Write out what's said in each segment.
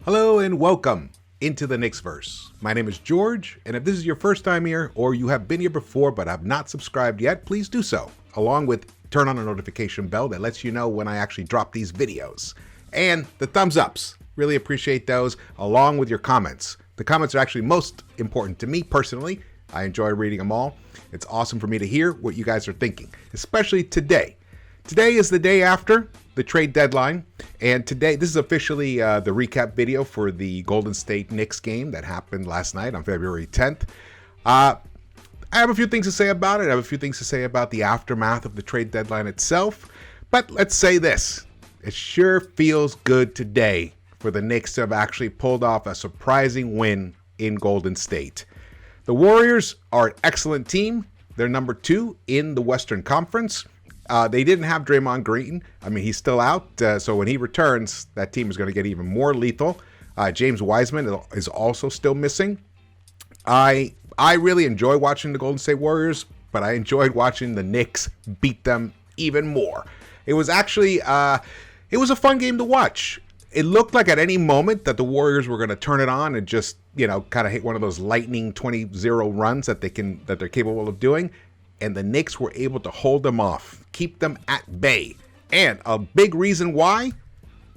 Hello and welcome into the Knicks-Verse. My name is George, and if this is your first time here, or you have been here before but have not subscribed yet, please do so, along with turn on a notification bell that lets you know when I actually drop these videos. And the thumbs ups, really appreciate those, along with your comments. The comments are actually most important to me personally. I enjoy reading them all. It's awesome for me to hear what you guys are thinking, especially today. Today is the day after the trade deadline, and today, this is officially the recap video for the Golden State Knicks game that happened last night on February 10th. I have a few things to say about it. I have a few things to say about the aftermath of the trade deadline itself, but let's say this. It sure feels good today for the Knicks to have actually pulled off a surprising win in Golden State. The Warriors are an excellent team. They're number 2 in the Western Conference. They didn't have Draymond Green. I mean, he's still out, so when he returns, that team is going to get even more lethal. James Wiseman is also still missing. I really enjoy watching the Golden State Warriors, but I enjoyed watching the Knicks beat them even more. It was actually, it was a fun game to watch. It looked like at any moment that the Warriors were going to turn it on and just, kind of hit one of those lightning 20-0 runs that they're capable of doing. And the Knicks were able to hold them off, keep them at bay. And a big reason why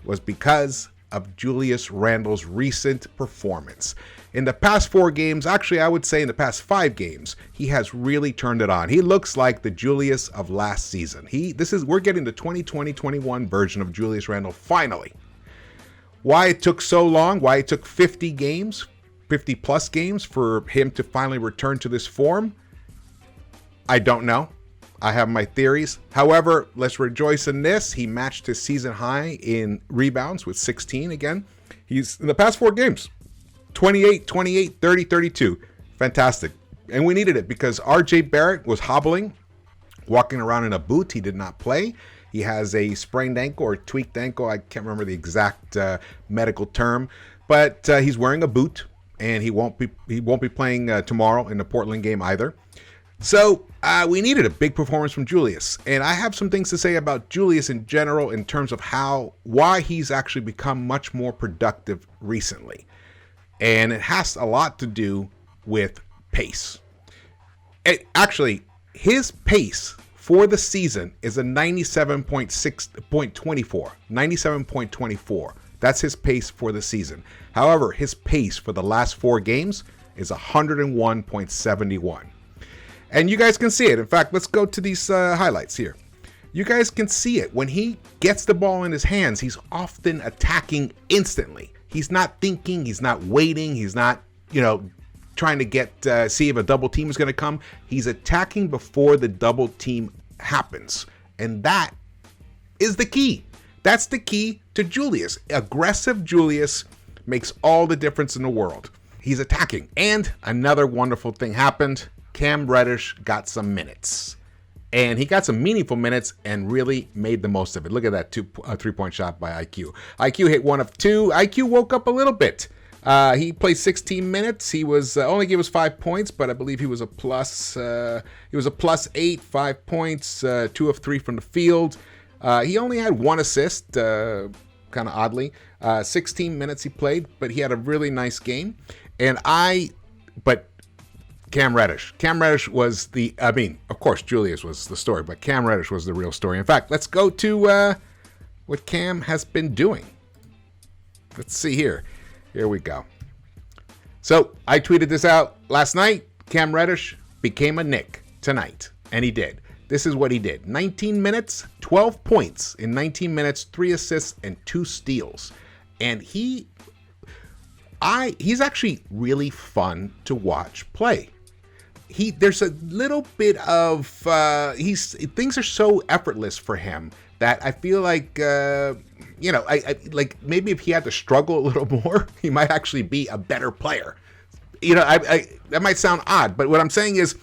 was because of Julius Randle's recent performance. In the past 4 games, actually I would say in the past 5 games, he has really turned it on. He looks like the Julius of last season. We're getting the 2020-21 version of Julius Randle finally. Why it took so long, why it took 50 plus games for him to finally return to this form, I don't know. I have my theories. However, let's rejoice in this. He matched his season high in rebounds with 16 again. He's in the past 4 games, 28, 28, 30, 32. Fantastic. And we needed it because RJ Barrett was hobbling, walking around in a boot. He did not play. He has a sprained ankle or tweaked ankle. I can't remember the exact medical term, but he's wearing a boot, and he won't be playing tomorrow in the Portland game either. So we needed a big performance from Julius, and I have some things to say about Julius in general in terms of why he's actually become much more productive recently, and it has a lot to do with pace. His pace for the season is a 97.24. That's his pace for the season. However, his pace for the last 4 games is 101.71. And you guys can see it. In fact, let's go to these highlights here. You guys can see it. When he gets the ball in his hands, he's often attacking instantly. He's not thinking. He's not waiting. He's not, trying to see if a double team is going to come. He's attacking before the double team happens. And that is the key. That's the key to Julius. Aggressive Julius makes all the difference in the world. He's attacking. And another wonderful thing happened. Cam Reddish got some minutes, and he got some meaningful minutes and really made the most of it. Look at that 3-point shot by IQ. IQ hit 1 of 2. IQ woke up a little bit. He played 16 minutes. He was only gave us 5 points, but I believe he was a plus. He was a +8, 5 points, 2 of 3 from the field. He only had 1 assist, kind of oddly. 16 minutes he played, but he had a really nice game. But Cam Reddish was of course, Julius was the story, but Cam Reddish was the real story. In fact, let's go to what Cam has been doing. Let's see here. Here we go. So I tweeted this out last night. Cam Reddish became a Knick tonight, and he did. This is what he did. 19 minutes, 12 points in 19 minutes, 3 assists, and 2 steals. And he's actually really fun to watch play. There's a little bit of things are so effortless for him that I feel like I maybe if he had to struggle a little more, he might actually be a better player. That might sound odd, but what I'm saying is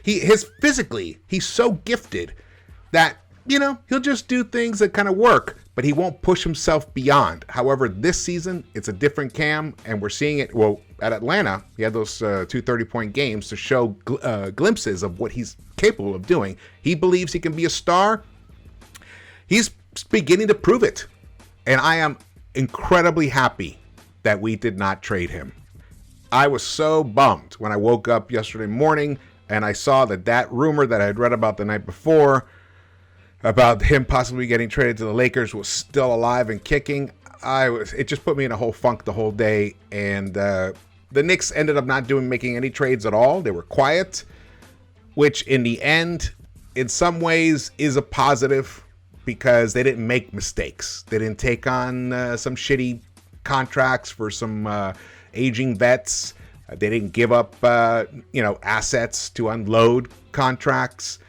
he's so gifted that he'll just do things that kind of work, but he won't push himself beyond. However, this season, it's a different Cam, and we're seeing it. Well, at Atlanta, he had those 2 30-point games to show glimpses of what he's capable of doing. He believes he can be a star. He's beginning to prove it. And I am incredibly happy that we did not trade him. I was so bummed when I woke up yesterday morning and I saw that rumor that I had read about the night before about him possibly getting traded to the Lakers was still alive and kicking. It just put me in a whole funk the whole day. And the Knicks ended up not making any trades at all. They were quiet, which in the end, in some ways, is a positive because they didn't make mistakes. They didn't take on some shitty contracts for some aging vets. They didn't give up, assets to unload contracts.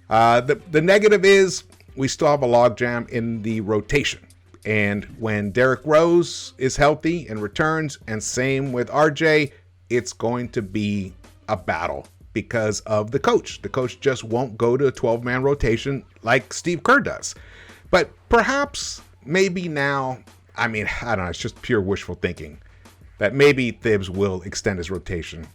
The negative is we still have a logjam in the rotation. And when Derrick Rose is healthy and returns, and same with RJ, it's going to be a battle because of the coach. The coach just won't go to a 12-man rotation like Steve Kerr does. But perhaps, maybe now, I don't know, it's just pure wishful thinking that maybe Thibs will extend his rotation.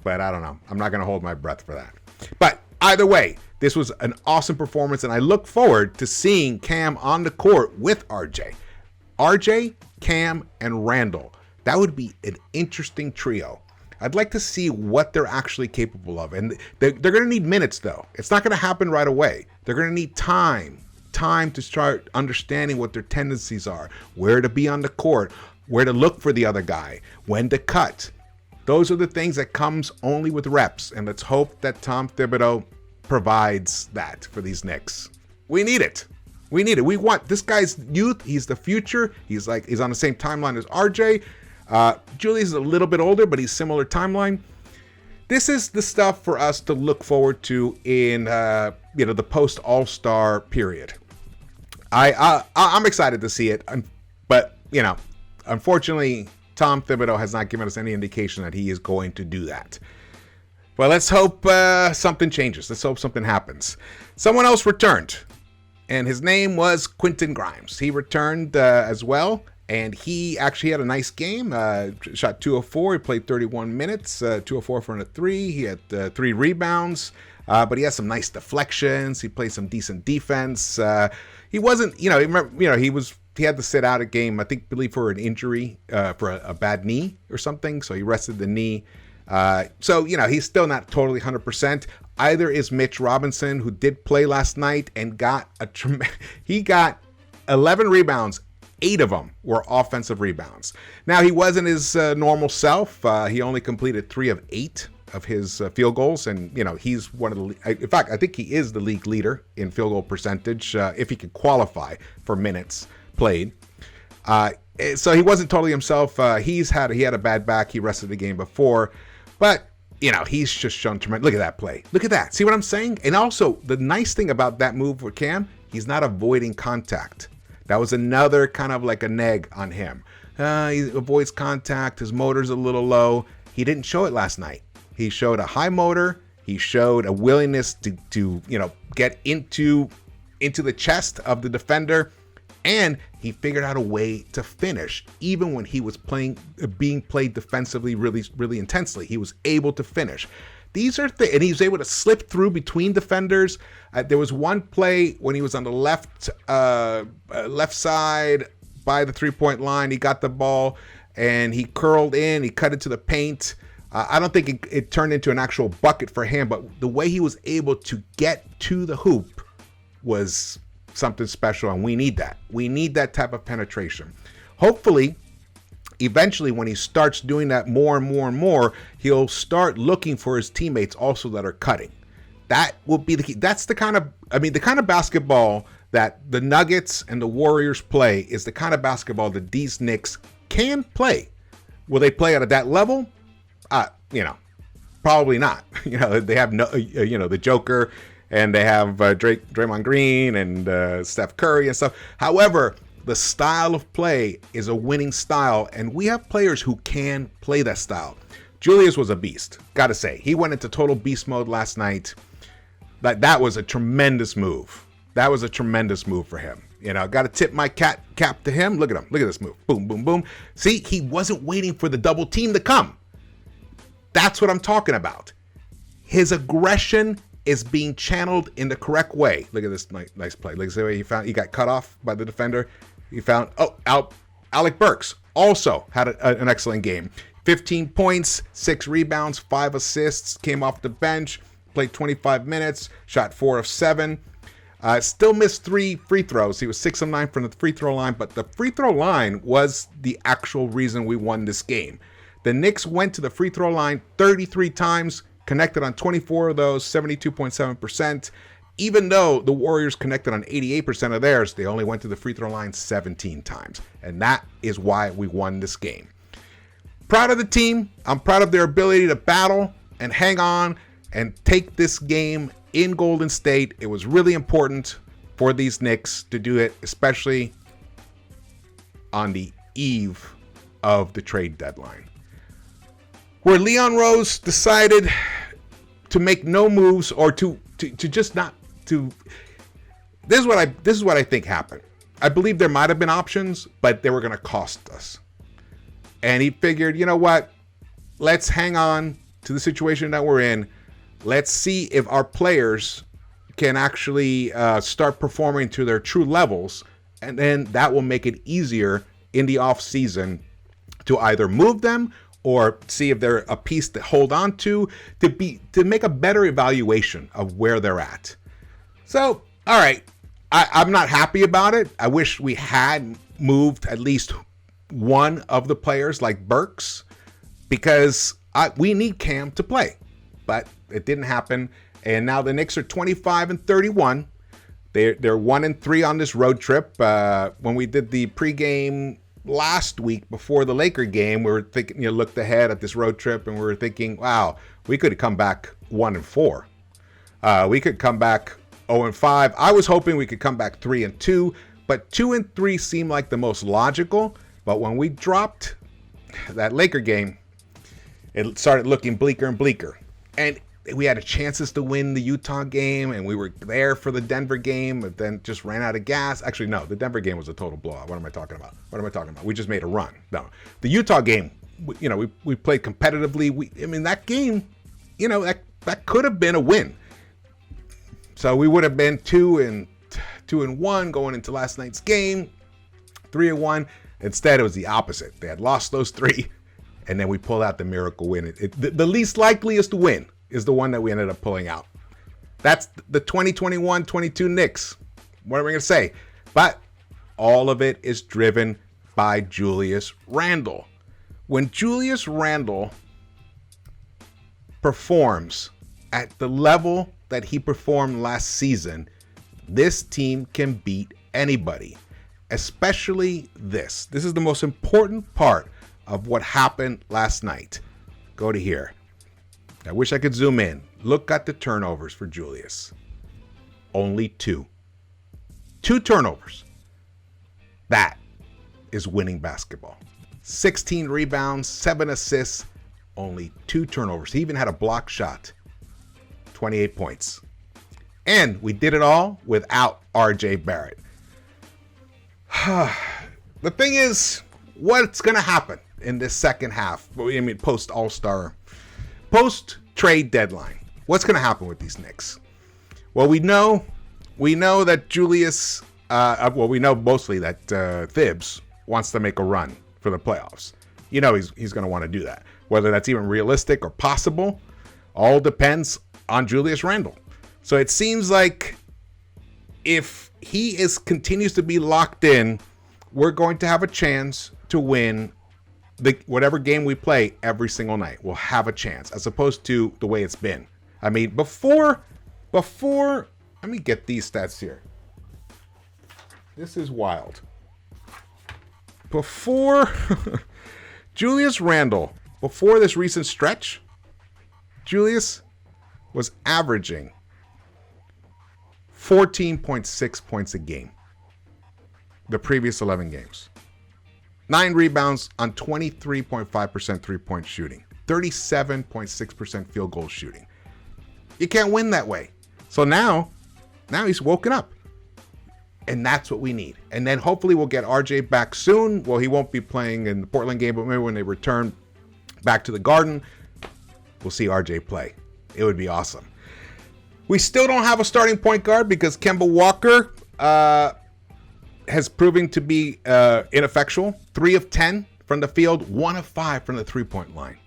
But I don't know. I'm not going to hold my breath for that. But either way, this was an awesome performance, and I look forward to seeing Cam on the court with RJ. RJ, Cam, and Randle. That would be an interesting trio. I'd like to see what they're actually capable of. And they're going to need minutes, though. It's not going to happen right away. They're going to need time to start understanding what their tendencies are, where to be on the court, where to look for the other guy, when to cut. Those are the things that comes only with reps. And let's hope that Tom Thibodeau provides that for these Knicks. We need it. We want this guy's youth. He's the future. He's on the same timeline as RJ. Julius is a little bit older, but he's similar timeline. This is the stuff for us to look forward to in the post All-Star period. I'm excited to see it, but unfortunately, Tom Thibodeau has not given us any indication that he is going to do that. Well, let's hope something changes. Let's hope something happens. Someone else returned, and his name was Quentin Grimes. He returned as well, and he actually had a nice game. Shot 204. He played 31 minutes, 204 for a 3. He had 3 rebounds, but he had some nice deflections. He played some decent defense. He wasn't, he had to sit out a game, believe for an injury, for a bad knee or something. So he rested the knee. He's still not totally 100%. Either is Mitch Robinson, who did play last night and got he got 11 rebounds. 8 of them were offensive rebounds. Now, he wasn't his normal self. He only completed 3 of 8 of his field goals. And, he's one of the, in fact, I think he is the league leader in field goal percentage, if he could qualify for minutes played. So he wasn't totally himself. He had a bad back. He rested the game before. But, he's just shown tremendous. Look at that play. Look at that. See what I'm saying? And also, the nice thing about that move with Cam, he's not avoiding contact. That was another kind of like a neg on him. He avoids contact. His motor's a little low. He didn't show it last night. He showed a high motor. He showed a willingness to get into the chest of the defender. And he figured out a way to finish. Even when he was being played defensively really, really intensely, he was able to finish. These are and he was able to slip through between defenders. There was one play when he was on the left side by the 3-point line. He got the ball and he curled in. He cut into the paint. I don't think it turned into an actual bucket for him, but the way he was able to get to the hoop was something special, and we need that. We need that type of penetration. Hopefully, eventually, when he starts doing that more and more and more, he'll start looking for his teammates also that are cutting. That will be the key. That's the kind of basketball that the Nuggets and the Warriors play is the kind of basketball that these Knicks can play. Will they play at that level? Probably not. They have the Joker, and they have Draymond Green and Steph Curry and stuff. However, the style of play is a winning style, and we have players who can play that style. Julius was a beast, gotta say. He went into total beast mode last night. That was a tremendous move. That was a tremendous move for him. Got to tip my cap to him. Look at him. Look at this move. Boom, boom, boom. See, he wasn't waiting for the double team to come. That's what I'm talking about. His aggression is being channeled in the correct way. Look at this nice play. Look at the way he got cut off by the defender. He found out Alec Burks also had an excellent game. 15 points, 6 rebounds, 5 assists, came off the bench, played 25 minutes, shot 4 of 7. Still missed 3 free throws. He was 6 of 9 from the free throw line, but the free throw line was the actual reason we won this game. The Knicks went to the free throw line 33 times, connected on 24 of those, 72.7%. Even though the Warriors connected on 88% of theirs, they only went to the free throw line 17 times. And that is why we won this game. Proud of the team. I'm proud of their ability to battle and hang on and take this game in Golden State. It was really important for these Knicks to do it, especially on the eve of the trade deadline, where Leon Rose decided to make no moves or to just not to. This is what I think happened. I believe there might have been options, but they were going to cost us. And he figured, you know what? Let's hang on to the situation that we're in. Let's see if our players can actually start performing to their true levels, and then that will make it easier in the off season to either move them or see if they're a piece to hold on to make a better evaluation of where they're at. So, all right, I'm not happy about it. I wish we had moved at least one of the players like Burks, because we need Cam to play, but it didn't happen. And now the Knicks are 25-31. They're 1-3 on this road trip. When we did the pregame last week before the Laker game, we were thinking, looked ahead at this road trip, and we were thinking, wow, we could come back 1-4. We could come back 0-5. I was hoping we could come back 3-2, but 2-3 seemed like the most logical. But when we dropped that Laker game, it started looking bleaker and bleaker. And we had chances to win the Utah game, and we were there for the Denver game, but then just ran out of gas. Actually, no, the Denver game was a total blowout. What am I talking about? We just made a run. No, the Utah game, we played competitively. That game, that could have been a win. So we would have been 2-1 going into last night's game, 3-1. Instead, it was the opposite. They had lost those 3, and then we pulled out the miracle win. The least likeliest win is the one that we ended up pulling out. That's the 2021-22 Knicks. What am I going to say? But all of it is driven by Julius Randle. When Julius Randle performs at the level that he performed last season, this team can beat anybody. Especially this. This is the most important part of what happened last night. Go to here. I wish I could zoom in. Look at the turnovers for Julius. Only 2. 2 turnovers. That is winning basketball. 16 rebounds, 7 assists, only 2 turnovers. He even had a block shot. 28 points. And we did it all without RJ Barrett. The thing is, what's going to happen in this second half? Post All-Star, post trade deadline. What's going to happen with these Knicks? Well, we know that Julius. We know mostly that Thibs wants to make a run for the playoffs. He's going to want to do that. Whether that's even realistic or possible, all depends on Julius Randle. So it seems like if he continues to be locked in, we're going to have a chance to win whatever game we play every single night. We'll have a chance, as opposed to the way it's been. Before, let me get these stats here. This is wild. Before Julius Randle, before this recent stretch, Julius was averaging 14.6 points a game the previous 11 games. 9 rebounds on 23.5% three-point shooting. 37.6% field goal shooting. You can't win that way. So now he's woken up. And that's what we need. And then hopefully we'll get RJ back soon. Well, he won't be playing in the Portland game, but maybe when they return back to the Garden, we'll see RJ play. It would be awesome. We still don't have a starting point guard because Kemba Walker has proven to be ineffectual. 3 of 10 from the field, 1 of 5 from the three-point line.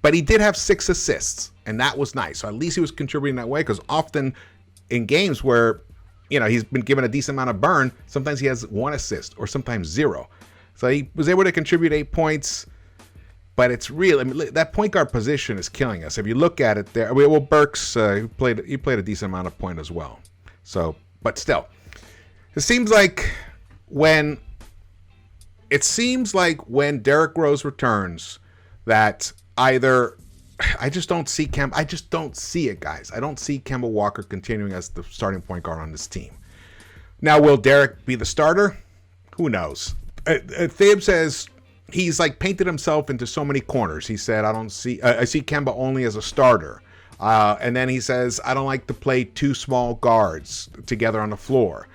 But he did have 6 assists, and that was nice. So at least he was contributing that way, because often in games where, he's been given a decent amount of burn, sometimes he has 1 assist or sometimes 0. So he was able to contribute 8 points, but it's real. That point guard position is killing us. If you look at it there, well, Burks, he played a decent amount of point as well. So, but still, it seems like when Derrick Rose returns, that either I just don't see I just don't see it, guys. I don't see Kemba Walker continuing as the starting point guard on this team. Now, will Derrick be the starter? Who knows? Thibs says he's painted himself into so many corners. He said, I see Kemba only as a starter. And then he says, I don't like to play 2 small guards together on the floor.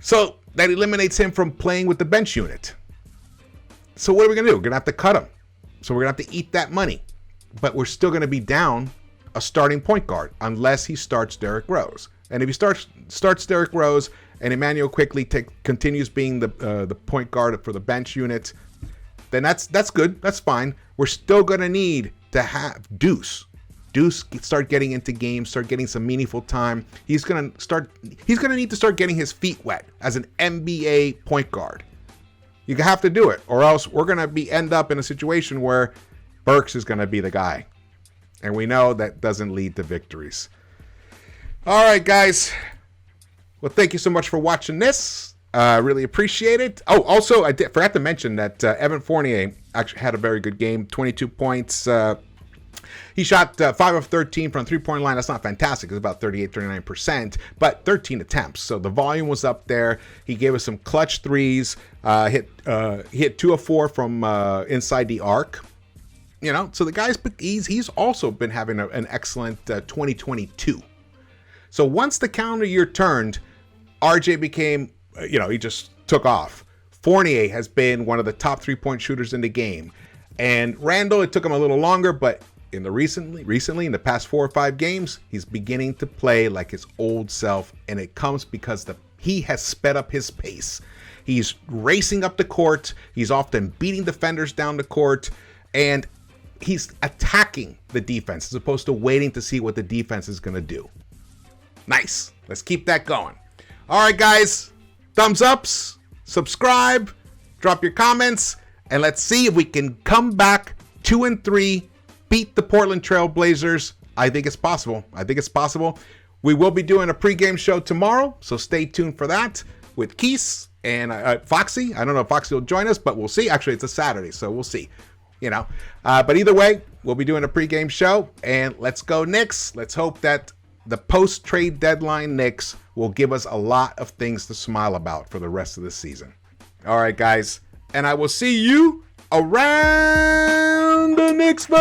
So that eliminates him from playing with the bench unit. So what are we going to do? We're going to have to cut him. So we're going to have to eat that money. But we're still going to be down a starting point guard unless he starts Derrick Rose. And if he starts Derrick Rose and Emmanuel quickly continues being the point guard for the bench unit, then that's good. That's fine. We're still going to need to have Deuce start getting into games, start getting some meaningful time. He's going to need to start getting his feet wet as an NBA point guard. You have to do it, or else we're going to end up in a situation where Burks is going to be the guy. And we know that doesn't lead to victories. All right, guys. Well, thank you so much for watching this. Really appreciate it. Oh, also, I forgot to mention that Evan Fournier actually had a very good game. 22 points. He shot 5 of 13 from the three-point line. That's not fantastic. It's about 38-39%, but 13 attempts. So the volume was up there. He gave us some clutch threes. Hit 2 of 4 from inside the arc. So the guy's he's also been having an excellent 2022. So once the calendar year turned, RJ became, he just took off. Fournier has been one of the top 3-point shooters in the game. And Randle, it took him a little longer, but in the recently in the past 4 or 5 games, he's beginning to play like his old self, and it comes because he has sped up his pace. He's racing up the court. He's often beating defenders down the court, and he's attacking the defense as opposed to waiting to see what the defense is going to do. Nice. Let's keep that going. All right, guys. Thumbs ups, subscribe, drop your comments, and let's see if we can come back 2-3, beat the Portland Trail Blazers. I think it's possible. We will be doing a pregame show tomorrow, so stay tuned for that with Keese and Foxy. I don't know if Foxy will join us, but we'll see. Actually, it's a Saturday, so we'll see. But either way, we'll be doing a pregame show, and let's go Knicks. Let's hope that the post-trade deadline Knicks will give us a lot of things to smile about for the rest of the season. All right, guys, and I will see you around the Knicks-Verse.